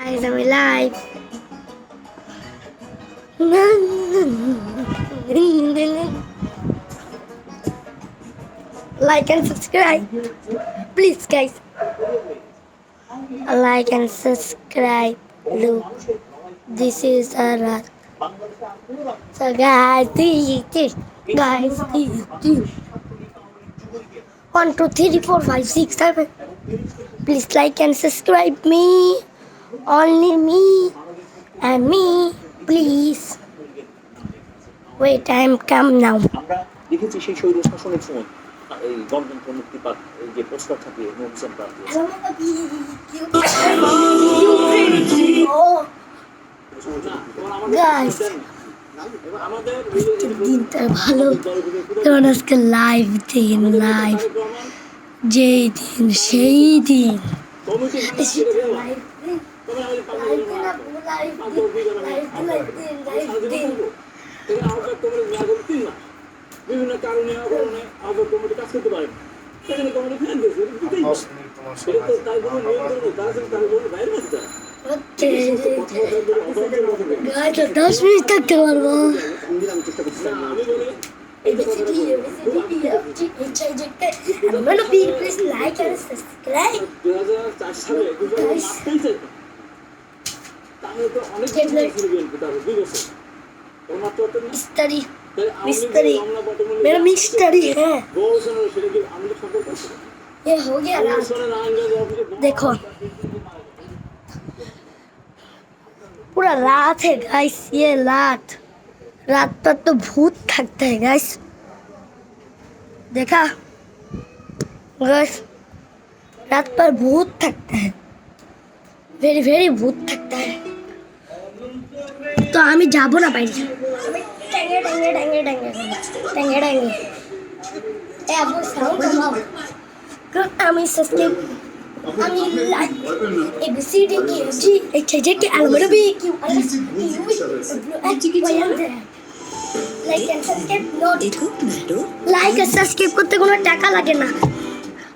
Guys, I'm alive. Like and subscribe. Please, guys. Like and subscribe. Look, this is a rat. So, guys, this. 1, 2, 3, 4, 5, 6, 7. Please like and subscribe me. Only me and me. Please. Wait, I'm come now. আমরা দেখেছি সেই স্বৈর শাসনের সময় এই গণতন্ত্র মুক্তিপাদ এই যে পোস্টার ছাপিয়ে নোটিশন প্রাপ্ত Guys, দিনটা ভালো কারণ আজকে লাইভ দিন লাইভ যেই দিন সেই দিন বিভিন্ন কারণে অকারণে আহ্বায়ক কমিটি কাজ করতে পারে সেখানে কমিটি ফেলে দিয়েছে তাই কোনো নিয়ন্ত্রণ নেই তারা তার বাইরে আছে তারা 10 মিনিট থাকতে পারবো আমি চেষ্টা করছিলাম আমি বলি I'm gonna be please like and subscribe. 2004 সালে তাহলে তো অনেক দুই বছর ওর মাত্র मिस्टरी मेरा मिस्टरी है ये हो गया रात देखो पूरा रात है गाइस ये रात पर तो भूत थकते हैं गाइस देखा गाइस रात पर भूत थकते हैं वेरी वेरी भूत थकता है तो हमें जाबो ना বাইরে टेंगे टेंगे टेंगे टेंगे टेंगे टेंगे ए अब साउंड कमाओ আমি সাবস্ক্রাইব আমি লাইক এবিসিডি কি জি এইচ জে কে আলমারা B Q R like and subscribe note like আর সাবস্ক্রাইব করতে কোনো টাকা লাগে না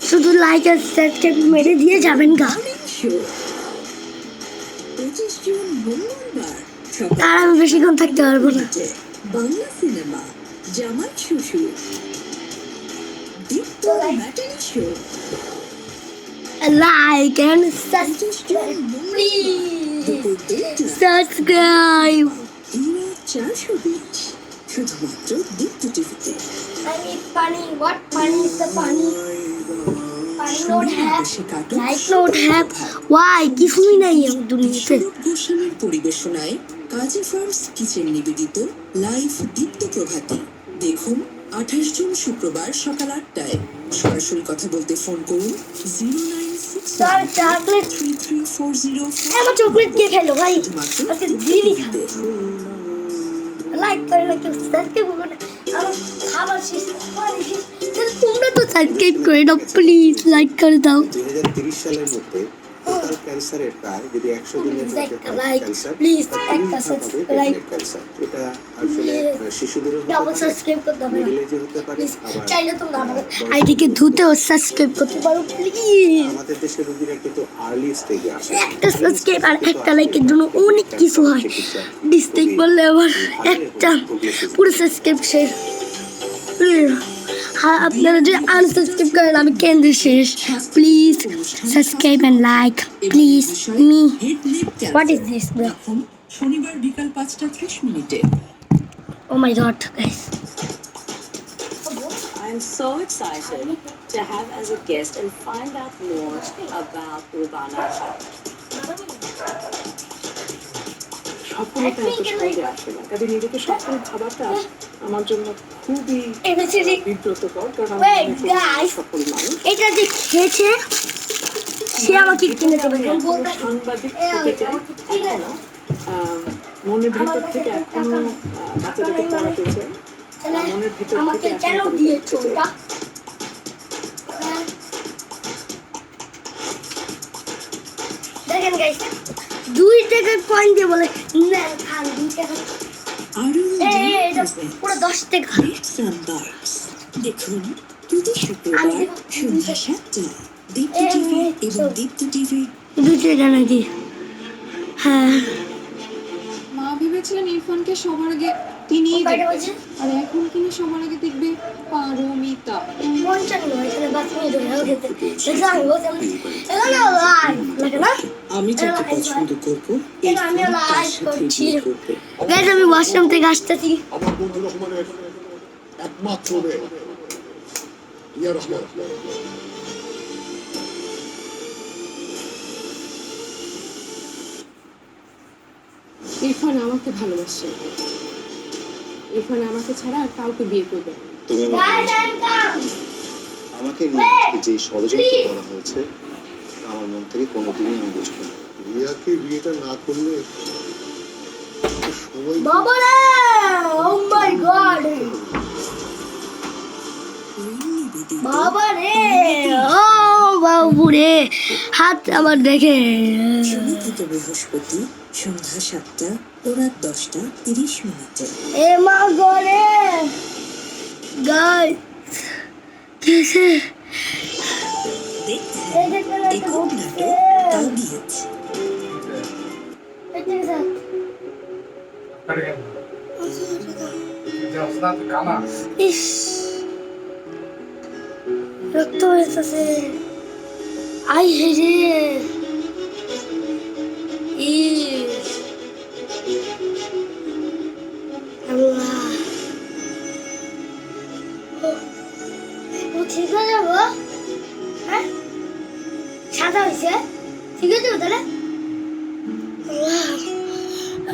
শুধু লাইক আর সাবস্ক্রাইব মেরে দিয়ে যাবেন গা আর আমি বেশিক্ষণ থাকতে পারবো না বাংলা সিনেমা জামাই শ্বশুর like and subscribe please subscribe শুধুমাত্র দীপ্ত টিভিতে I need funny what funny is the funny don't have like don't have why কিছুই নাই এই দুনিয়াতে গোস্বামীর পরিবেশনায় কাজী ফার্মস কিচেন নিবেদিত লাইভ দীপ্ত প্রভাতী দেখুন 28 জুন শুক্রবার সকাল 8টায় সরাসরি কথা বলতে ফোন করুন 096 আমার চকলেট কে খেলো ভাই আজকে দিনই খাবে লাইক করে না কেউ সাবস্ক্রাইব করো না আমার খাবার শেষ তাহলে তোমরা তো সাবস্ক্রাইব করে দাও প্লিজ লাইক করে দাও 2030 সালের মধ্যে টোটাল ক্যান্সারের প্রায় যদি 100 দিনের মধ্যে লাইক প্লিজ একটা সাবস্ক্রাইব ক্যান্সার এটা আসলে শিশুদের ডাবল সাবস্ক্রাইব করতে হবে মিলেজে হতে পারে আবার চাইলে তোমরা আমাদের আইডিকে ধুতে ও সাবস্ক্রাইব করতে পারো প্লিজ আমাদের দেশের রোগীরা কিন্তু আর্লি স্টেজে আসে একটা সাবস্ক্রাইব আর একটা লাইকের জন্য অনেক কিছু হয় ডিসলাইক বললে আবার একটা পুরো সাবস্ক্রাইব শেষ হ্যাঁ আপনারা যে আনসাবস্ক্রাইব করেন আমি কেন্দ্রে শেষ please subscribe and like please me what is this bro শনিবার বিকাল 5:30 oh my god guys I'm so excited to have as a guest and find out more about Rubana. সফলতা এত সহজে আসে না কাজে নিজেকে সফল ভাবাটা আমার জন্য খুবই বিব্রতকর কারণ আমি সফল মানুষ এটা যে খেয়েছে সে আমাকে কিনে দেবে সাংবাদিক হতে চাই এখনো মনের ভিতর থেকে এখনো বাচ্চাদেরকে পড়াতে চাই মনের ভিতর আমাকে থেকে কেন দিয়েছো ওটা দেখেন গাইস 2 টাকার কয়েন দিয়ে বলে না খান 2 টাকা এটা পুরো 10 টাকা দেখুন প্রতি শুক্রবার সন্ধ্যা 7টায় দীপ্ত টিভি এবং দীপ্ত টিভি 2 টাকা নাকি হ্যাঁ মা ভেবেছিলেন ইরফানকে সবার আগে তিনিই কয়টা দেখবে বাজে? আর এখন কিনা সবার আগে দেখবে পারমিতা। 55 এখানে 5 মিনিট হয়ে গেছে। এটা আমি বলছিলাম এখানে লাইভ লাগে না? আমি যাকে পছন্দ করব এটা আমি ইরফান তার লাইভ সাথে করছি। বিয়ে করবে। গাইস আমি ওয়াশরুম থেকে আসতেছি। আমার বন্ধু রহমানের একমাত্র মেয়ে ইয়া রহমান। ইরফান আমাকে ভালোবাসে, ইরফান আমাকে ছাড়া আর কাউকে বিয়ে করবে না। তুমি গাইস আই কাম। আমাকে নিয়ে আজকে যে ষড়যন্ত্র করা হয়েছে আমার মন থেকে কোনোদিনই আমি বুঝবো না। রিয়াকে বিয়েটা না করলে সবাই বাবা রে ও মাই গড বাবা রে ও বাবু রে হাত আমার দেখে শনিবার বৃহস্পতি সন্ধ্যা 7টা ও রাত 10টা 30 এ মা গরে গাইস কিসে দেখছেন এই দেখতে একক নাটক তাও দিয়েছে। ইস রক্ত হয়েছে আই হেরে ইস আল্লাহ ও ঠিক হয়ে যাবো হ্যাঁ সাদা হয়েছে ঠিক আছে তাহলে আল্লাহ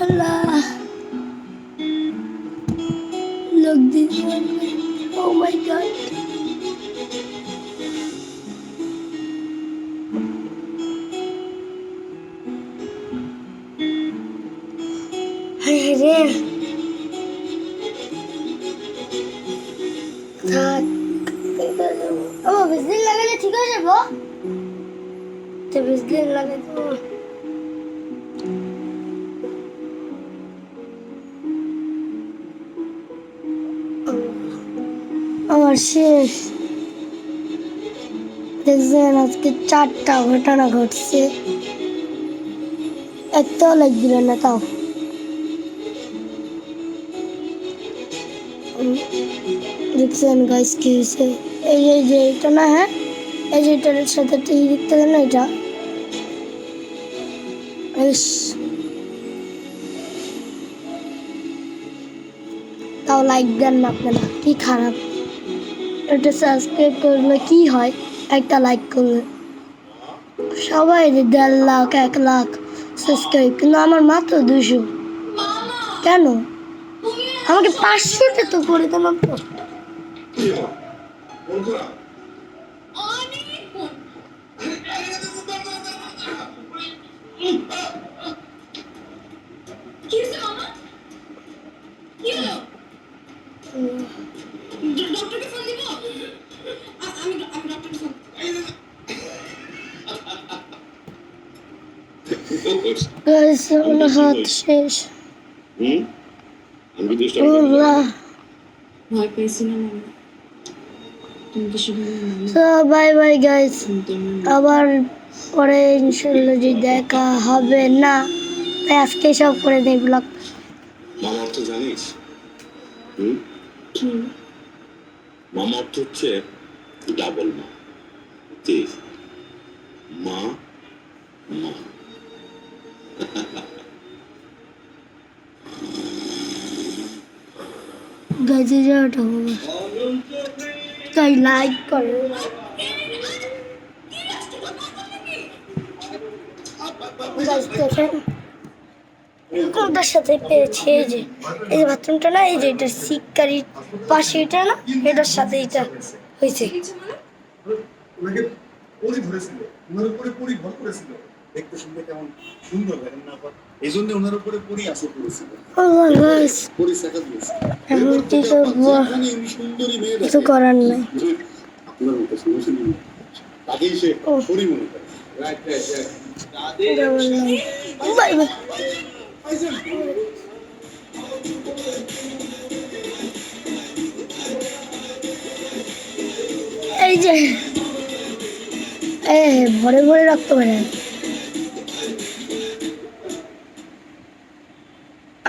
আল্লাহ look this one oh my god রে থাক ও বিজলি লাগালে ঠিক হয়ে যাবো তো বিজলি লাগাবো আমার শেষ দেখছেন আজকে 4টা ঘটনা ঘটছে এত লাগছিল না তাও দেখছেন গাইস কি হয়েছে এই যে এটা না হ্যাঁ এই যে এটার সাথে টি দেখতে দেন না এটা ইস তাও লাইক দেন না আপনারা কি খারাপ এটা সাবস্ক্রাইব করলে কি হয় একটা লাইক করলে সবাই 1.5 লাখ 1 লাখ সাবস্ক্রাইব কিন্তু আমার মাত্র 200 কেন আমাকে 500টা তো করে দেন তো গাইস আমার হাত শেষ আল্লাহ ভয় পেয়েছিলাম আমি, তুমি কিছু বললে না। তো বাই বাই গাইস আবার পরে ইনশাআল্লাহ যদি দেখা হবে না তাই আজকে সব করে দেই ব্লগ মামা অর্থ জানিস? কি মামা অর্থ হচ্ছে ডাবল মা। যে মা মা গাইছে যাওয়াটা হবে তাই লাইক করে গাইস দেখেন কোনটার সাথে পেয়েছি এই যে বাথরুমটা না এই যে এটা শিকারির পাশে এটা না এটার সাথে এটা হয়েছে ওনাকে পরি ধরেছিল, ওনার উপরে পরি ভর করেছিল, দেখতে শুনতে কেমন সুন্দর দেখেন না, এই জন্য ওনার উপরে পরি আসর করেছিল, আল্লাহ গাইস পরি শেখা দিয়েছে। এখন কি করবো সুন্দরী মেয়ে কিছু করার নাই আপনার মতো সমস্যা তাকেই সে পরি মনে করে। বাই বাই এই যে ভরে ভরে রক্ত বেড়ে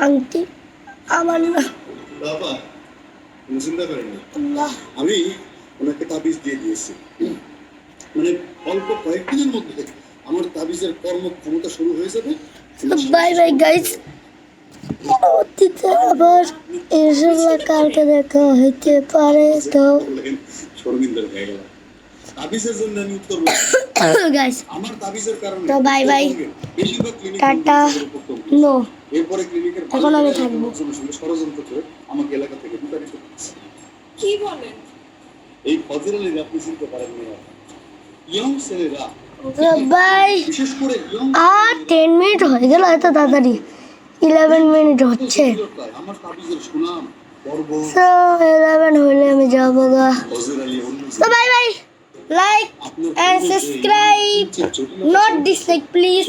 আংটি আমার না। বাবা কোনো চিন্তা করেন না, আল্লাহ আমি ওনাকে তাবিজ দিয়ে দিয়েছি। মানে অল্প কয়েকদিনের মধ্যে আমার তাবিজের কর্মক্ষমতা শুরু হয়ে যাবে। বাই বাই গাইস, পরবর্তীতে আবার ইনশাল্লাহ কালকে দেখা হইতে পারে। তো শর্মিন্দার হয়ে গেল। তাবিজের জন্য আমি উত্তর গাইস আমার তাবিজের কারণে তো বাই বাই, বেশিরভাগ ক্লিনিক টাটা, নো, এরপরে ক্লিনিকের এখন আমি থাকবো। সঙ্গে ষড়যন্ত্র করে আমাকে এলাকা থেকে বিতাড়িত করছে। কি বলেন? এই ফজর আলীর আপনি চিনতে পারেন না। ইয়ং ছেলেরা বাই। বিশেষ করে ইয়ং 10 মিনিট হয়ে গেল, এত তাড়াতাড়ি 11 মিনিট হচ্ছে। আমার তাবিজের সুনাম পর্ব তো 11 হলে আমি যাবো গা। ফজর আলী অন্য তো bye bye, like and subscribe, not dislike please,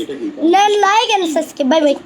then like and subscribe, bye bye.